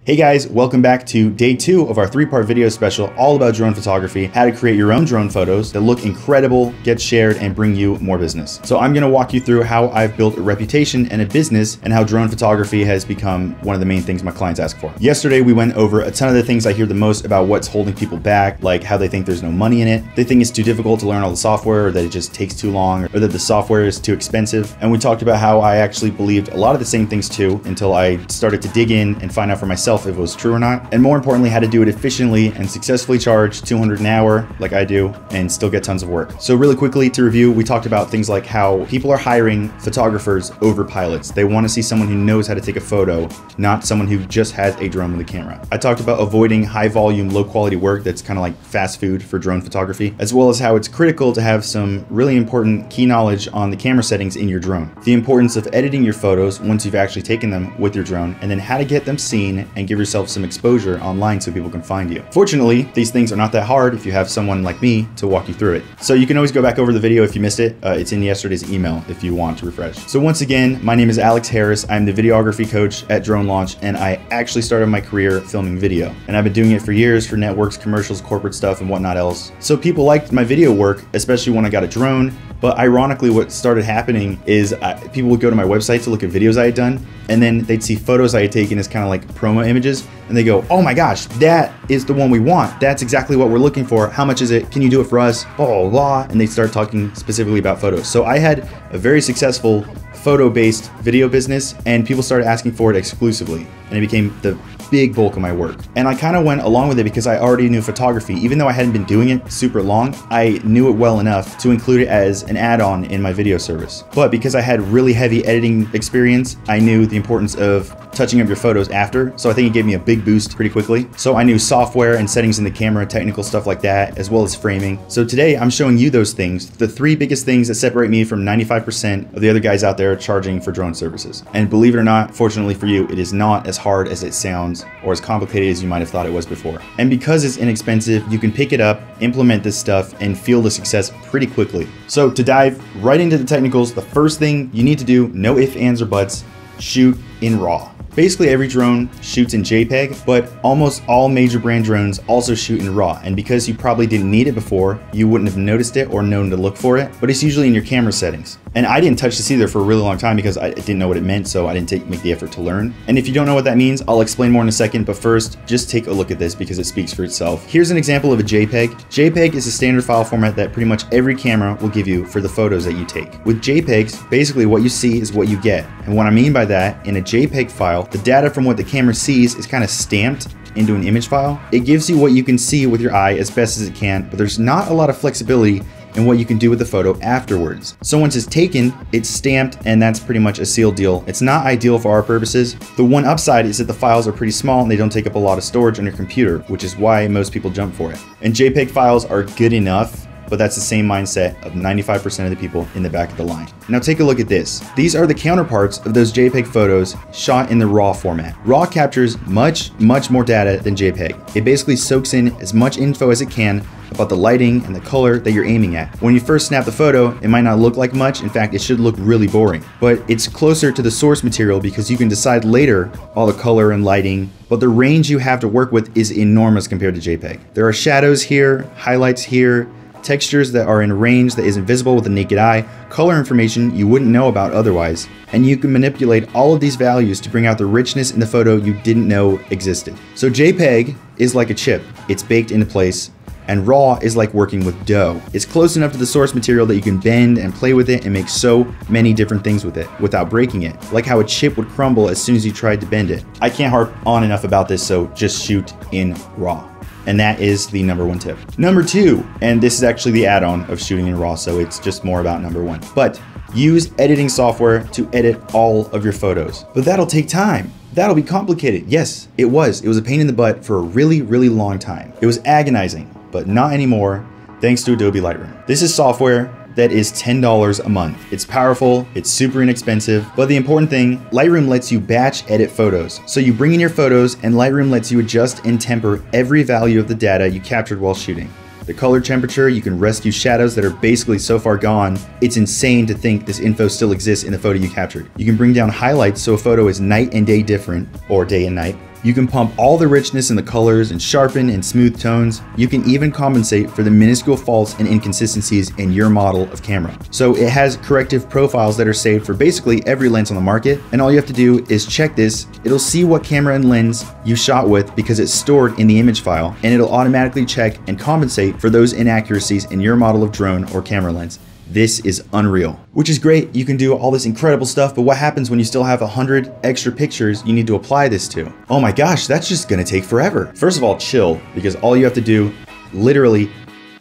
Hey guys, welcome back to day 2 of our 3-part video special all about drone photography, how to create your own drone photos that look incredible, get shared, and bring you more business. So I'm gonna walk you through how I've built a reputation and a business and how drone photography has become one of the main things my clients ask for. Yesterday, we went over a ton of the things I hear the most about what's holding people back, like how they think there's no money in it, they think it's too difficult to learn all the software, or that it just takes too long, or that the software is too expensive. And we talked about how I actually believed a lot of the same things too, until I started to dig in and find out for myself if it was true or not, and more importantly, how to do it efficiently and successfully charge $200 an hour like I do and still get tons of work. So really quickly to review, we talked about things like how people are hiring photographers over pilots. They want to see someone who knows how to take a photo, not someone who just has a drone with a camera. I talked about avoiding high volume, low quality work that's kind of like fast food for drone photography, as well as how it's critical to have some really important key knowledge on the camera settings in your drone. The importance of editing your photos once you've actually taken them with your drone, and then how to get them seen and give yourself some exposure online so people can find you. Fortunately, these things are not that hard if you have someone like me to walk you through it. So you can always go back over the video if you missed it. It's in yesterday's email if you want to refresh. So once again, my name is Alex Harris. I'm the videography coach at Drone Launch, and I actually started my career filming video. And I've been doing it for years for networks, commercials, corporate stuff, and whatnot else. So people liked my video work, especially when I got a drone. But ironically, what started happening is people would go to my website to look at videos I had done, and then they'd see photos I had taken as kind of like promo images, and they go, oh my gosh, that is the one we want. That's exactly what we're looking for. How much is it? Can you do it for us? Blah, blah, blah. And they start talking specifically about photos. So I had a very successful photo-based video business, and people started asking for it exclusively, and it became the big bulk of my work. And I kind of went along with it because I already knew photography. Even though I hadn't been doing it super long, I knew it well enough to include it as an add-on in my video service. But because I had really heavy editing experience, I knew the importance of touching up your photos after, so I think it gave me a big boost pretty quickly. So I knew software and settings in the camera, technical stuff like that, as well as framing. So today I'm showing you those things, the 3 biggest things that separate me from 95% of the other guys out there charging for drone services. And believe it or not, fortunately for you, it is not as hard as it sounds or as complicated as you might have thought it was before. And because it's inexpensive, you can pick it up, implement this stuff, and feel the success pretty quickly. So to dive right into the technicals, the first thing you need to do, no ifs, ands, or buts, shoot in RAW. Basically every drone shoots in JPEG, but almost all major brand drones also shoot in RAW. And because you probably didn't need it before, you wouldn't have noticed it or known to look for it, but it's usually in your camera settings. And I didn't touch this either for a really long time because I didn't know what it meant, so I didn't make the effort to learn. And if you don't know what that means, I'll explain more in a second, but first, just take a look at this because it speaks for itself. Here's an example of a JPEG. JPEG is a standard file format that pretty much every camera will give you for the photos that you take. With JPEGs, basically what you see is what you get. And what I mean by that, in a JPEG file, the data from what the camera sees is kind of stamped into an image file. It gives you what you can see with your eye as best as it can, but there's not a lot of flexibility in what you can do with the photo afterwards. So once it's taken, it's stamped, and that's pretty much a sealed deal. It's not ideal for our purposes. The one upside is that the files are pretty small and they don't take up a lot of storage on your computer, which is why most people jump for it. And JPEG files are good enough, but that's the same mindset of 95% of the people in the back of the line. Now take a look at this. These are the counterparts of those JPEG photos shot in the RAW format. RAW captures much more data than JPEG. It basically soaks in as much info as it can about the lighting and the color that you're aiming at. When you first snap the photo, it might not look like much. In fact, it should look really boring, but it's closer to the source material because you can decide later all the color and lighting, but the range you have to work with is enormous compared to JPEG. There are shadows here, highlights here, textures that are in range that isn't visible with the naked eye, color information you wouldn't know about otherwise, and you can manipulate all of these values to bring out the richness in the photo you didn't know existed. So JPEG is like a chip. It's baked into place, and RAW is like working with dough. It's close enough to the source material that you can bend and play with it and make so many different things with it without breaking it, like how a chip would crumble as soon as you tried to bend it. I can't harp on enough about this, so just shoot in RAW. And that is the #1 tip. Number 2, and this is actually the add-on of shooting in RAW, so it's just more about number 1. But use editing software to edit all of your photos. But that'll take time. That'll be complicated. Yes, it was. It was a pain in the butt for a really long time. It was agonizing, but not anymore, thanks to Adobe Lightroom. This is software that is $10 a month. It's powerful, it's super inexpensive, but the important thing, Lightroom lets you batch edit photos. So you bring in your photos and Lightroom lets you adjust and temper every value of the data you captured while shooting. The color temperature, you can rescue shadows that are basically so far gone, it's insane to think this info still exists in the photo you captured. You can bring down highlights so a photo is night and day different, or day and night. You can pump all the richness in the colors and sharpen and smooth tones. You can even compensate for the minuscule faults and inconsistencies in your model of camera. So it has corrective profiles that are saved for basically every lens on the market. And all you have to do is check this. It'll see what camera and lens you shot with because it's stored in the image file, and it'll automatically check and compensate for those inaccuracies in your model of drone or camera lens. This is unreal, which is great. You can do all this incredible stuff, but what happens when you still have 100 extra pictures you need to apply this to? Oh my gosh, that's just gonna take forever. First of all, chill, because all you have to do, literally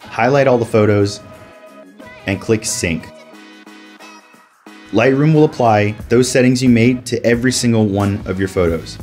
highlight all the photos and click sync. Lightroom will apply those settings you made to every single one of your photos.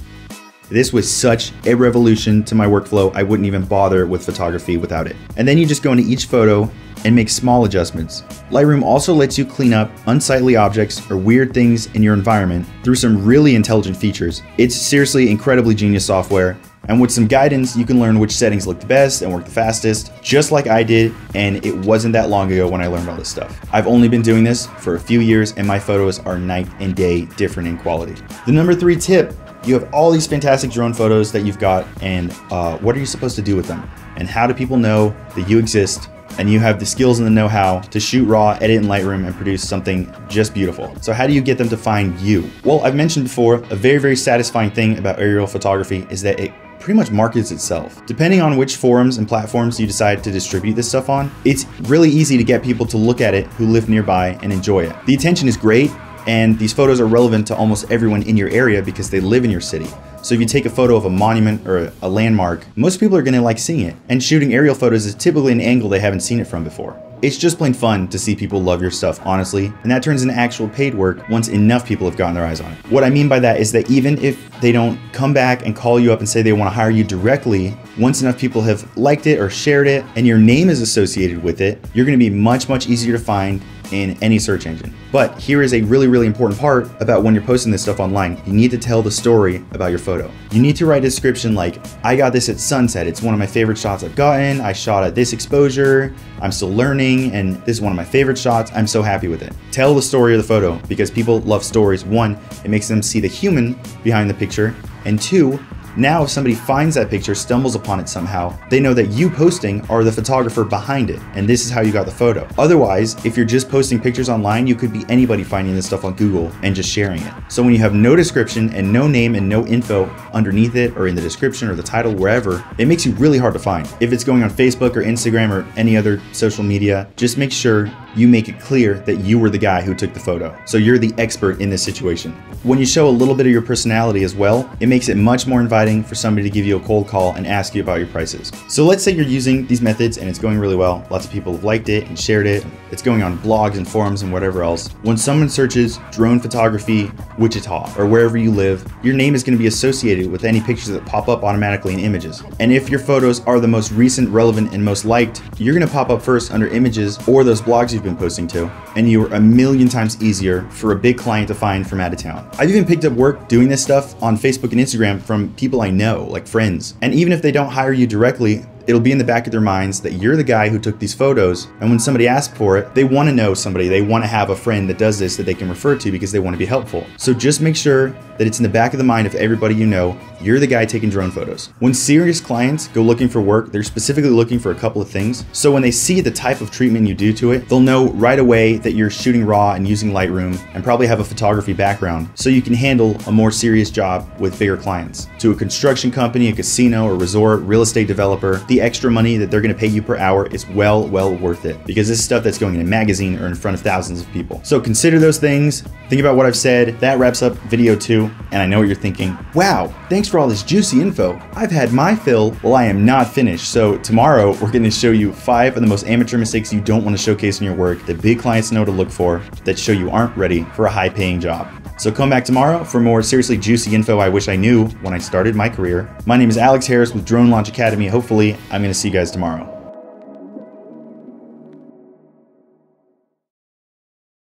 This was such a revolution to my workflow, I wouldn't even bother with photography without it. And then you just go into each photo and make small adjustments. Lightroom also lets you clean up unsightly objects or weird things in your environment through some really intelligent features. It's seriously incredibly genius software, and with some guidance, you can learn which settings look the best and work the fastest, just like I did, and it wasn't that long ago when I learned all this stuff. I've only been doing this for a few years, and my photos are night and day different in quality. The number 3 tip: you have all these fantastic drone photos that you've got, and what are you supposed to do with them? And how do people know that you exist and you have the skills and the know-how to shoot raw, edit in Lightroom, and produce something just beautiful? So how do you get them to find you? Well, I've mentioned before, a very, very satisfying thing about aerial photography is that it pretty much markets itself. Depending on which forums and platforms you decide to distribute this stuff on, it's really easy to get people to look at it who live nearby and enjoy it. The attention is great, and these photos are relevant to almost everyone in your area because they live in your city. So if you take a photo of a monument or a landmark, most people are gonna like seeing it. And shooting aerial photos is typically an angle they haven't seen it from before. It's just plain fun to see people love your stuff, honestly, and that turns into actual paid work once enough people have gotten their eyes on it. What I mean by that is that even if they don't come back and call you up and say they want to hire you directly, once enough people have liked it or shared it and your name is associated with it, you're going to be much, much easier to find in any search engine. But here is a really, really important part about when you're posting this stuff online. You need to tell the story about your photo. You need to write a description like, I got this at sunset. It's one of my favorite shots I've gotten. I shot at this exposure. I'm still learning, and this is one of my favorite shots. I'm so happy with it. Tell the story of the photo because people love stories. 1, it makes them see the human behind the picture, and 2, now if somebody finds that picture, stumbles upon it somehow, they know that you posting are the photographer behind it, and this is how you got the photo. Otherwise, if you're just posting pictures online, you could be anybody finding this stuff on Google and just sharing it. So when you have no description and no name and no info underneath it or in the description or the title, wherever, it makes you really hard to find. If it's going on Facebook or Instagram or any other social media, just make sure you make it clear that you were the guy who took the photo. So you're the expert in this situation. When you show a little bit of your personality as well, it makes it much more inviting for somebody to give you a cold call and ask you about your prices. So let's say you're using these methods and it's going really well. Lots of people have liked it and shared it. It's going on blogs and forums and whatever else. When someone searches drone photography Wichita or wherever you live, your name is going to be associated with any pictures that pop up automatically in images. And if your photos are the most recent, relevant, and most liked, you're going to pop up first under images or those blogs you've been posting to, and you are a million times easier for a big client to find from out of town. I've even picked up work doing this stuff on Facebook and Instagram from people I know, like friends. And even if they don't hire you directly, it'll be in the back of their minds that you're the guy who took these photos, and when somebody asks for it, they want to know somebody, they want to have a friend that does this that they can refer to because they want to be helpful. So just make sure that it's in the back of the mind of everybody you know, you're the guy taking drone photos. When serious clients go looking for work, they're specifically looking for a couple of things. So when they see the type of treatment you do to it, they'll know right away that you're shooting raw and using Lightroom and probably have a photography background, so you can handle a more serious job with bigger clients. To a construction company, a casino, or resort, real estate developer, the extra money that they're going to pay you per hour is well worth it, because this is stuff that's going in a magazine or in front of thousands of people. So consider those things. Think about what I've said. That wraps up video 2, and I know what you're thinking. Wow, thanks for all this juicy info. I've had my fill. Well, I am not finished. So tomorrow we're going to show you 5 of the most amateur mistakes you don't want to showcase in your work that big clients know to look for that show you aren't ready for a high-paying job. So come back tomorrow for more seriously juicy info I wish I knew when I started my career. My name is Alex Harris with Drone Launch Academy. Hopefully, I'm going to see you guys tomorrow.